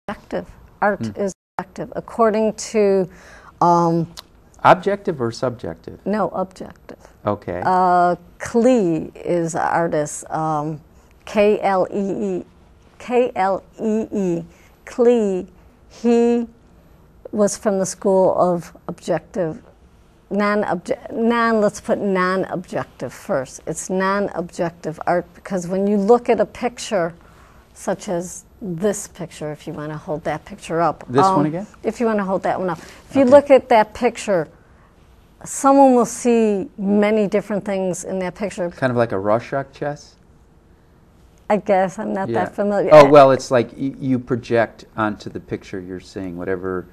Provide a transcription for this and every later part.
objective. Art is objective. According to... objective or subjective? No, objective. Okay. Klee is an artist. K-L-E-E. K-L-E-E. Klee. He was from the school of objective, let's put non-objective first. It's non-objective art because when you look at a picture, such as this picture, if you want to hold that picture up. This one again? If you want to hold that one up. If you look at that picture, someone will see many different things in that picture. Kind of like a Rorschach chess? I guess I'm not that familiar. Oh, well, it's like you project onto the picture you're seeing whatever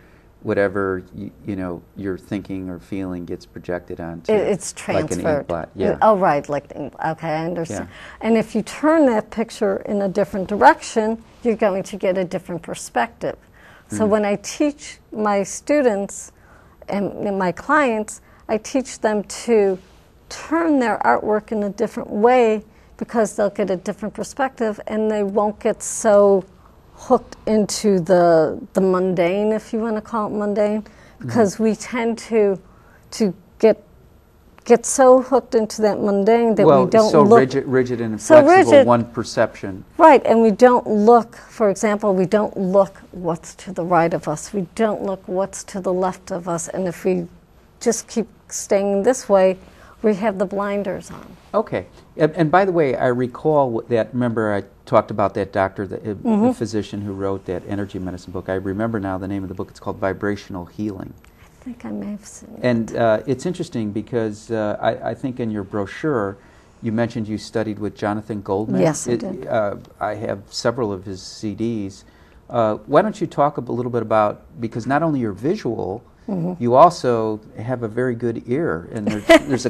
you're thinking or feeling gets projected onto. It's transferred. Like an inkblot. Yeah. Oh, right, like the ink. Okay, I understand. Yeah. And if you turn that picture in a different direction, you're going to get a different perspective. So when I teach my students and my clients, I teach them to turn their artwork in a different way because they'll get a different perspective and they won't get so hooked into the mundane, if you want to call it mundane, because we tend to get so hooked into that mundane that we don't so look... rigid and inflexible, one perception. Right, and we don't look, for example, we don't look what's to the right of us. We don't look what's to the left of us. And if we just keep staying this way, we have the blinders on. Okay. And by the way, I recall that, remember I talked about that doctor, the physician who wrote that energy medicine book. I remember now the name of the book. It's called Vibrational Healing. I think I may have seen it. And it's interesting because I think in your brochure you mentioned you studied with Jonathan Goldman. Yes, I did. I have several of his CDs. Why don't you talk a little bit about, because not only you're visual, you also have a very good ear, and there's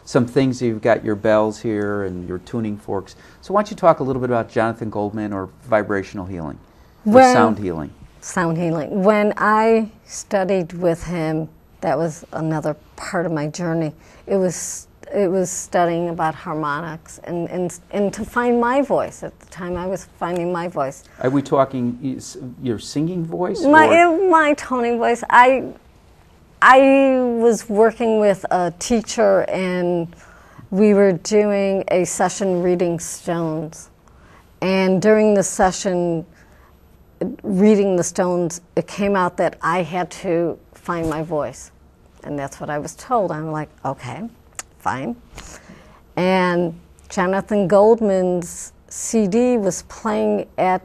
some things you've got your bells here and your tuning forks. So why don't you talk a little bit about Jonathan Goldman or vibrational healing, or sound healing? Sound healing. When I studied with him, that was another part of my journey. It was studying about harmonics and to find my voice. At the time, I was finding my voice. Are we talking your singing voice? My toning voice. I was working with a teacher, and we were doing a session reading stones. And during the session, reading the stones, it came out that I had to find my voice. And that's what I was told. I'm like, okay, fine. And Jonathan Goldman's CD was playing at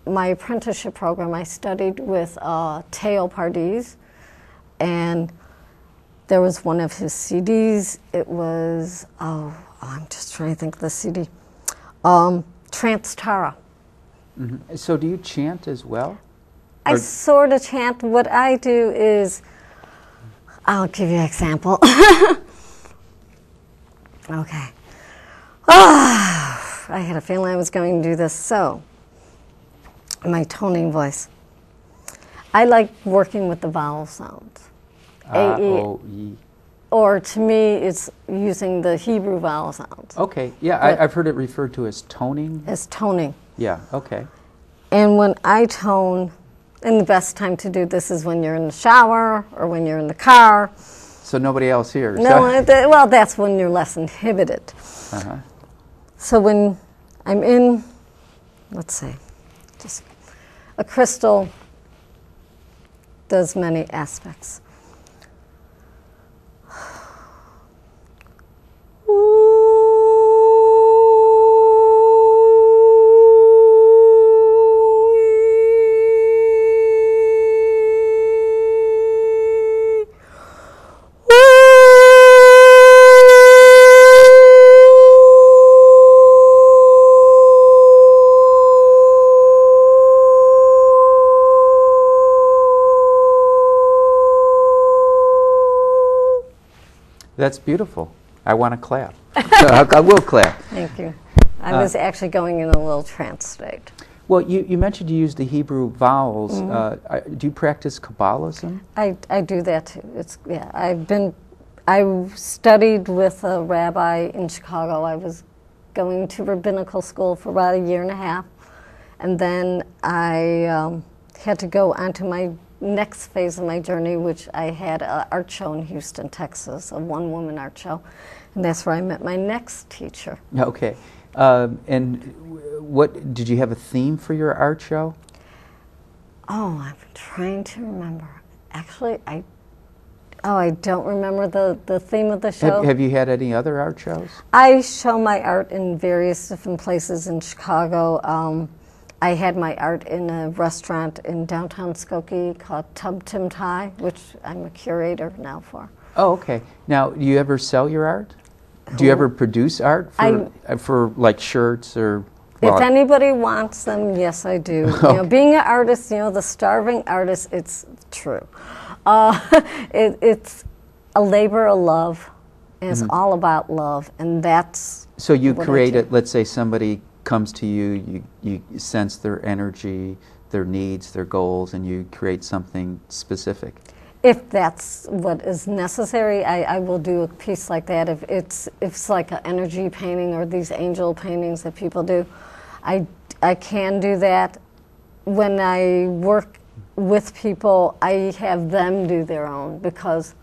my apprenticeship program. I studied with Teo Pardis, and there was one of his CDs. It was, I'm just trying to think of the CD. Trance Tara. So do you chant as well? I sort of chant. What I do is, I'll give you an example. Okay. I had a feeling I was going to do this. So, my toning voice. I like working with the vowel sounds. A-E. Or to me, it's using the Hebrew vowel sounds. Okay. Yeah, I've heard it referred to as toning. As toning. Yeah, okay. And when I tone, and the best time to do this is when you're in the shower or when you're in the car. So nobody else hears. No, well, that's when you're less inhibited. So when I'm in, let's say, just a crystal does many aspects. That's beautiful. I want to clap. So I will clap. Thank you. I was actually going in a little trance state. Well, you mentioned you use the Hebrew vowels. Do you practice Kabbalism? I do that too. I studied with a rabbi in Chicago. I was going to rabbinical school for about a year and a half. And then I had to go on to my next phase of my journey, which I had an art show in Houston, Texas, a one-woman art show. And that's where I met my next teacher. Okay. And what did you have a theme for your art show? Oh, I'm trying to remember. Actually, I don't remember the theme of the show. Have you had any other art shows? I show my art in various different places in Chicago. I had my art in a restaurant in downtown Skokie called Tub Tim Thai, which I'm a curator now for. Oh, okay. Now, do you ever sell your art? Do you ever produce art for like shirts or? Well, if anybody wants them, yes, I do. Okay. You know, being an artist, you know, the starving artist, it's true. It's a labor of love, and it's all about love, and that's. So you create it. Let's say somebody comes to you, you sense their energy, their needs, their goals, and you create something specific. If that's what is necessary, I will do a piece like that. If it's like an energy painting or these angel paintings that people do, I can do that. When I work with people, I have them do their own, because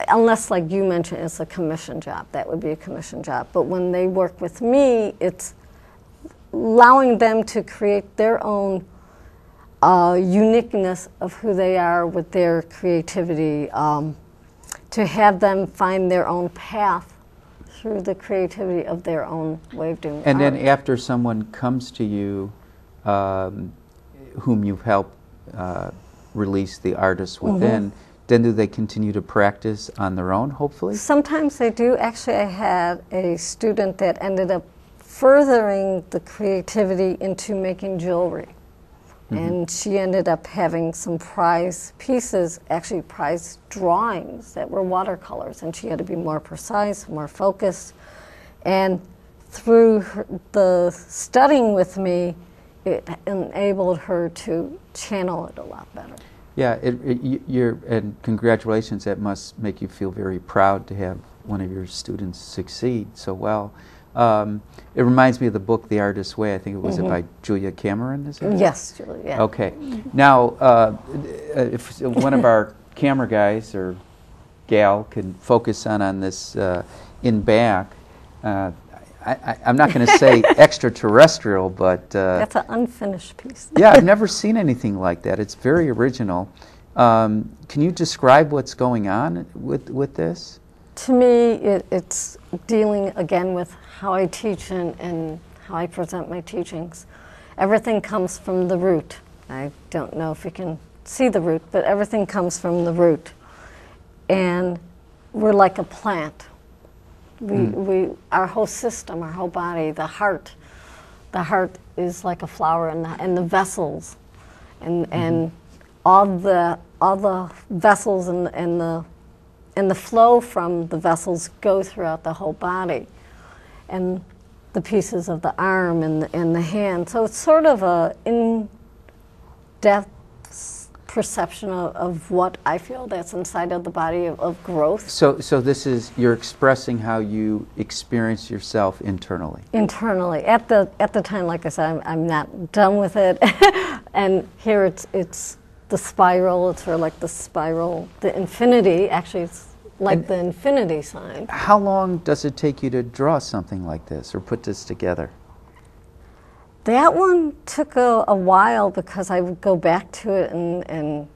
unless, like you mentioned, it's a commission job, that would be a commission job. But when they work with me, it's allowing them to create their own uniqueness of who they are with their creativity, to have them find their own path through the creativity of their own way of doing And art. then after someone comes to you, whom you've helped release the artist within, then do they continue to practice on their own, hopefully? Sometimes they do. Actually, I had a student that ended up furthering the creativity into making jewelry. And she ended up having some prize pieces, actually prize drawings that were watercolors, and she had to be more precise, more focused. And through the studying with me, it enabled her to channel it a lot better. Yeah, and congratulations. That must make you feel very proud to have one of your students succeed so well. It reminds me of the book The Artist's Way. I think it was by Julia Cameron, is it? Yes, Julia. Yeah. Okay. Now, if one of our camera guys or gal can focus on this in back, I'm not going to say extraterrestrial, but... That's an unfinished piece. Yeah, I've never seen anything like that. It's very original. Can you describe what's going on with this? To me, it's dealing again with how I teach and how I present my teachings. Everything comes from the root. I don't know if you can see the root, but everything comes from the root. And we're like a plant. Our whole system, our whole body, the heart is like a flower, and the vessels, and all the vessels and the flow from the vessels go throughout the whole body, and the pieces of the arm and the hand. So it's sort of a in-depth perception of what I feel that's inside of the body of growth. So this is, you're expressing how you experience yourself internally. Internally. At the time, like I said, I'm not done with it. And here it's the spiral. It's sort of like the spiral, the infinity. Actually, it's like the infinity sign. How long does it take you to draw something like this or put this together? That one took a while, because I would go back to it and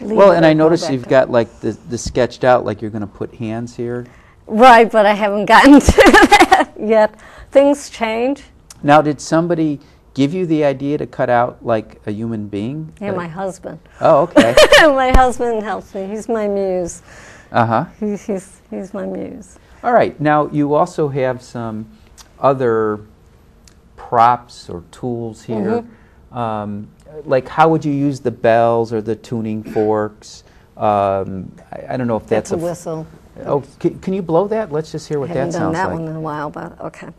leave Well, it and I go noticed back you've to got like the sketched out, like you're going to put hands here. Right, but I haven't gotten to that yet. Things change. Now, did somebody give you the idea to cut out like a human being? Yeah, my husband. Oh, okay. My husband helps me. He's my muse. Uh-huh. He's my muse. All right. Now, you also have some other props or tools here. Like, how would you use the bells or the tuning forks? I don't know if that's a whistle. Oh, can you blow that? Let's just hear what that sounds like. I haven't done that one in a while, but okay.